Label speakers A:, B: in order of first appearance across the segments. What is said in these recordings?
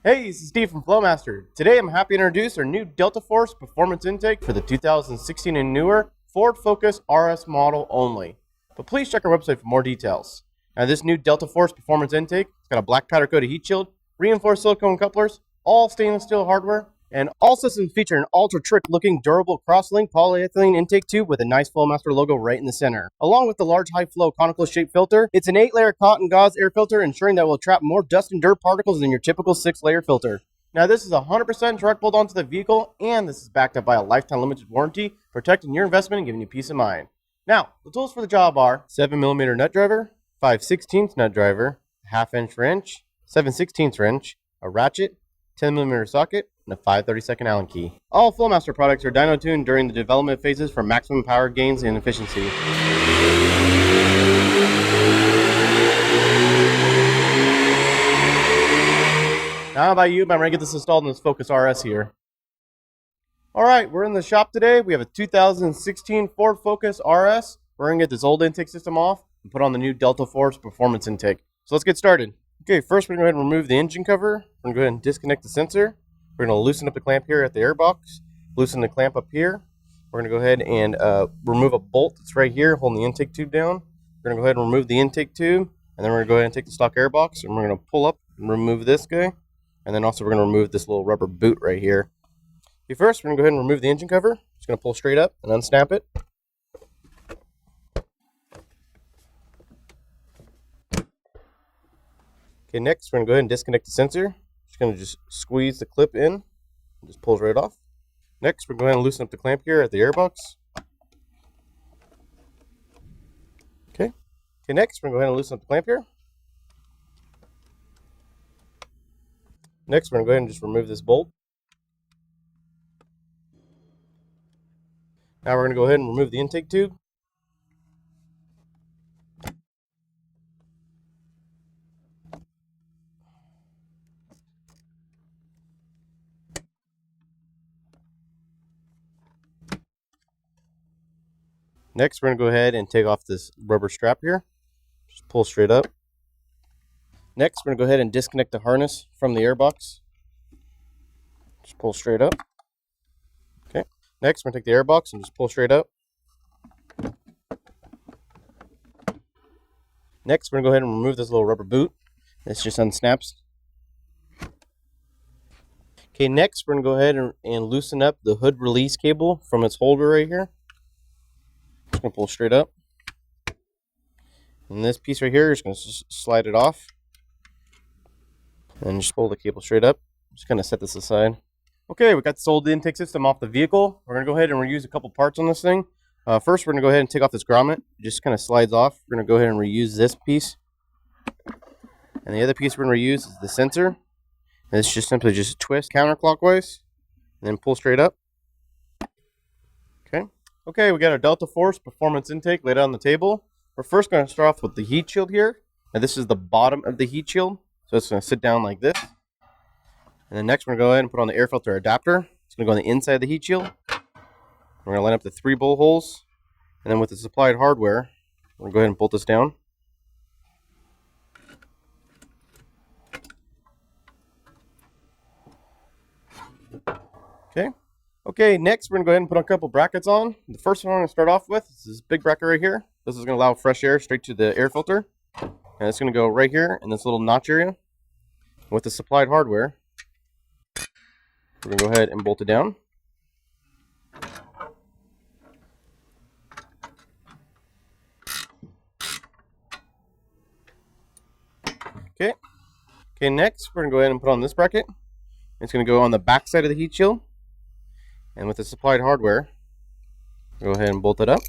A: Hey, this is Steve from Flowmaster. Today I'm happy to introduce our new Delta Force performance intake for the 2016 and newer Ford Focus RS model only. But please check our website for more details. Now this new Delta Force performance intake, it's got a black powder coated heat shield, reinforced silicone couplers, all stainless steel hardware, and all systems feature an ultra trick looking durable cross-linked polyethylene intake tube with a nice Flowmaster logo right in the center. Along with the large high flow conical shaped filter, it's an 8-layer cotton gauze air filter ensuring that it will trap more dust and dirt particles than your typical 6-layer filter. Now this is 100% direct bolt onto the vehicle, and this is backed up by a lifetime limited warranty, protecting your investment and giving you peace of mind. Now, the tools for the job are 7mm nut driver, 5/16 nut driver, 1/2 inch wrench, 7/16 wrench, a ratchet, 10mm socket, and a 5/32 Allen key. All Flowmaster products are dyno tuned during the development phases for maximum power gains and efficiency. Now how about you? I'm ready to get this installed in this Focus RS here. Alright, we're in the shop today. We have a 2016 Ford Focus RS. We're going to get this old intake system off and put on the new Delta Force performance intake. So let's get started. Okay, first we're going to go ahead and remove the engine cover. We're going to go ahead and disconnect the sensor. We're going to loosen up the clamp here at the airbox. Loosen the clamp up here. We're going to go ahead and remove a bolt that's right here holding the intake tube down. We're going to go ahead and remove the intake tube. And then we're going to go ahead and take the stock airbox. And we're going to pull up and remove this guy. And then also we're going to remove this little rubber boot right here. Okay, first we're going to go ahead and remove the engine cover. Just going to pull straight up and unsnap it. Okay, next we're going to go ahead and disconnect the sensor. Just going to squeeze the clip in. It just pulls right off. Next we're going to go ahead and loosen up the clamp here at the airbox. Okay, next we're going to go ahead and loosen up the clamp here. Next we're going to go ahead and just remove this bolt. Now we're going to go ahead and remove the intake tube. Next, we're going to go ahead and take off this rubber strap here. Just pull straight up. Next, we're going to go ahead and disconnect the harness from the airbox. Just pull straight up. Okay. Next, we're going to take the airbox and just pull straight up. Next, we're going to go ahead and remove this little rubber boot. This just unsnaps. Okay, next, we're going to go ahead and loosen up the hood release cable from its holder right here. Just going to pull straight up. And this piece right here is going to slide it off. And just pull the cable straight up. Just going to set this aside. Okay, we got this old intake system off the vehicle. We're going to go ahead and reuse a couple parts on this thing. First, we're going to go ahead and take off this grommet. It just kind of slides off. We're going to go ahead and reuse this piece. And the other piece we're going to reuse is the sensor. And it's just simply just twist counterclockwise. And then pull straight up. Okay, we got our Delta Force performance intake laid out on the table. We're first going to start off with the heat shield here. And this is the bottom of the heat shield. So it's going to sit down like this. And then next we're going to go ahead and put on the air filter adapter. It's going to go on the inside of the heat shield. We're going to line up the 3 bolt holes. And then with the supplied hardware, we're going to go ahead and bolt this down. Okay, next we're going to go ahead and put a couple brackets on. The first one I'm going to start off with is this big bracket right here. This is going to allow fresh air straight to the air filter. And it's going to go right here in this little notch area. With the supplied hardware, we're going to go ahead and bolt it down. Okay, next we're going to go ahead and put on this bracket. It's going to go on the back side of the heat shield. And with the supplied hardware, go ahead and bolt it up.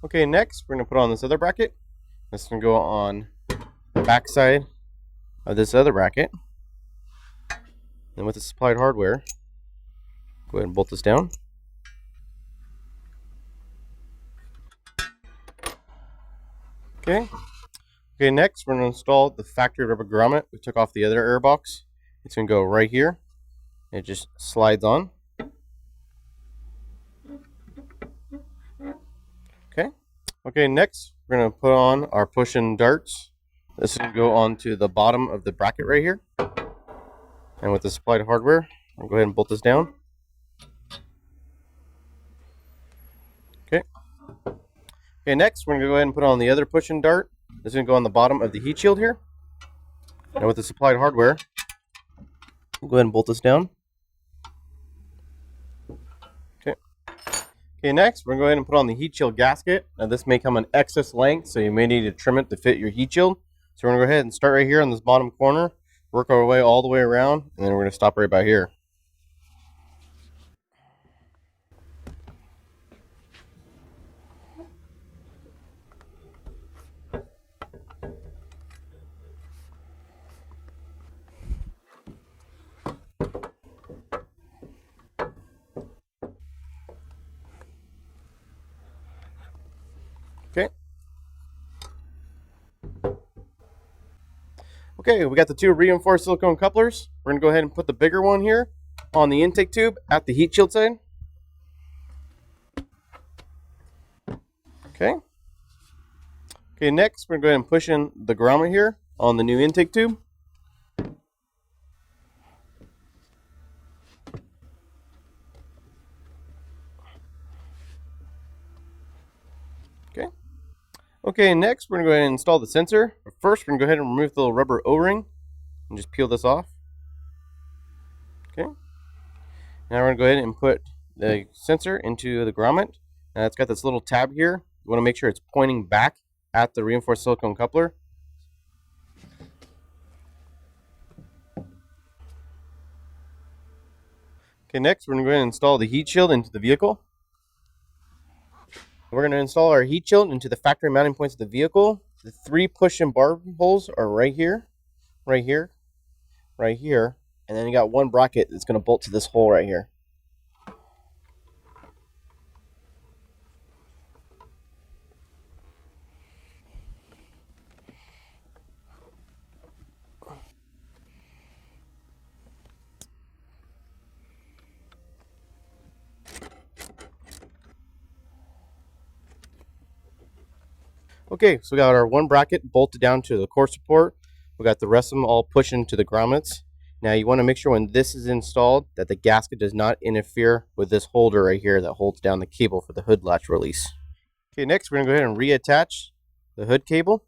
A: Okay, next we're going to put on this other bracket. This is going to go on the back side of this other bracket. And with the supplied hardware, go ahead and bolt this down. Okay, next we're going to install the factory rubber grommet. We took off the other air box. It's going to go right here. It just slides on. Okay, next we're going to put on our push-in darts. This is going to go onto the bottom of the bracket right here. And with the supplied hardware, I'll go ahead and bolt this down. Okay. Okay, next we're going to go ahead and put on the other push-in dart. This is going to go on the bottom of the heat shield here. And with the supplied hardware, we'll go ahead and bolt this down. Okay. Okay, next we're going to go ahead and put on the heat shield gasket. Now this may come in excess length, so you may need to trim it to fit your heat shield. So we're going to go ahead and start right here on this bottom corner, work our way all the way around, and then we're going to stop right about here. Okay. Okay, we got the two reinforced silicone couplers. We're going to go ahead and put the bigger one here on the intake tube at the heat shield side. Okay. Okay, next we're going to go ahead and push in the grommet here on the new intake tube. Okay. Okay, next we're going to go ahead and install the sensor. But first we're going to go ahead and remove the little rubber O-ring and just peel this off. Okay. Now we're going to go ahead and put the sensor into the grommet. Now it's got this little tab here. You want to make sure it's pointing back at the reinforced silicone coupler. Okay, next we're going to go ahead and install the heat shield into the vehicle. We're going to install our heat shield into the factory mounting points of the vehicle. The three push-in bar holes are right here, right here, right here, and then you got one bracket that's going to bolt to this hole right here. Okay, so we got our one bracket bolted down to the core support. We got the rest of them all pushed into the grommets. Now you want to make sure when this is installed that the gasket does not interfere with this holder right here that holds down the cable for the hood latch release. Okay, next we're going to go ahead and reattach the hood cable.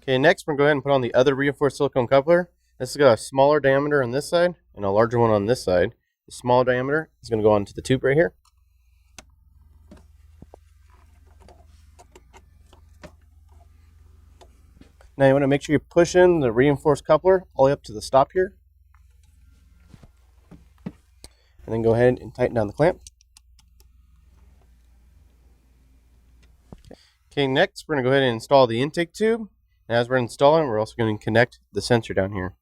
A: Okay, next we're going to go ahead and put on the other reinforced silicone coupler. This has got a smaller diameter on this side and a larger one on this side. The small diameter is going to go onto the tube right here. Now you want to make sure you push in the reinforced coupler all the way up to the stop here. And then go ahead and tighten down the clamp. Okay, next we're going to go ahead and install the intake tube. And as we're installing, we're also going to connect the sensor down here.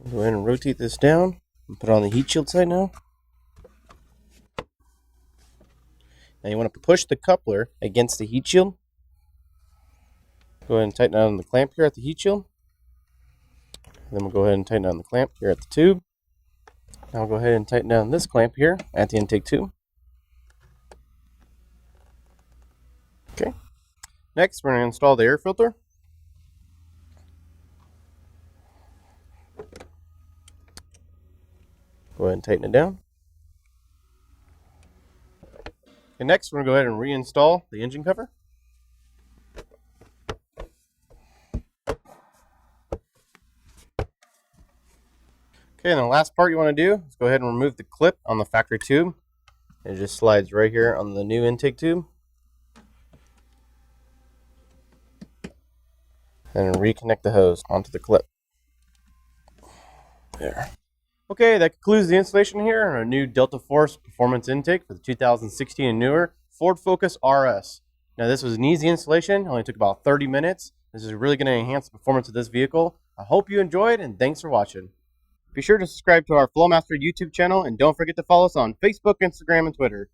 A: Go ahead and rotate this down and put it on the heat shield side now. Now you want to push the coupler against the heat shield. Go ahead and tighten down the clamp here at the heat shield. Then we'll go ahead and tighten down the clamp here at the tube. Now we'll go ahead and tighten down this clamp here at the intake tube. Okay. Next, we're going to install the air filter. Go ahead and tighten it down. And next, we're going to go ahead and reinstall the engine cover. Okay, and the last part you want to do is go ahead and remove the clip on the factory tube. It just slides right here on the new intake tube. And reconnect the hose onto the clip. There. Okay, that concludes the installation here on our new Delta Force performance intake for the 2016 and newer Ford Focus RS. Now this was an easy installation, only took about 30 minutes. This is really going to enhance the performance of this vehicle. I hope you enjoyed, and thanks for watching. Be sure to subscribe to our Flowmaster YouTube channel, and don't forget to follow us on Facebook, Instagram, and Twitter.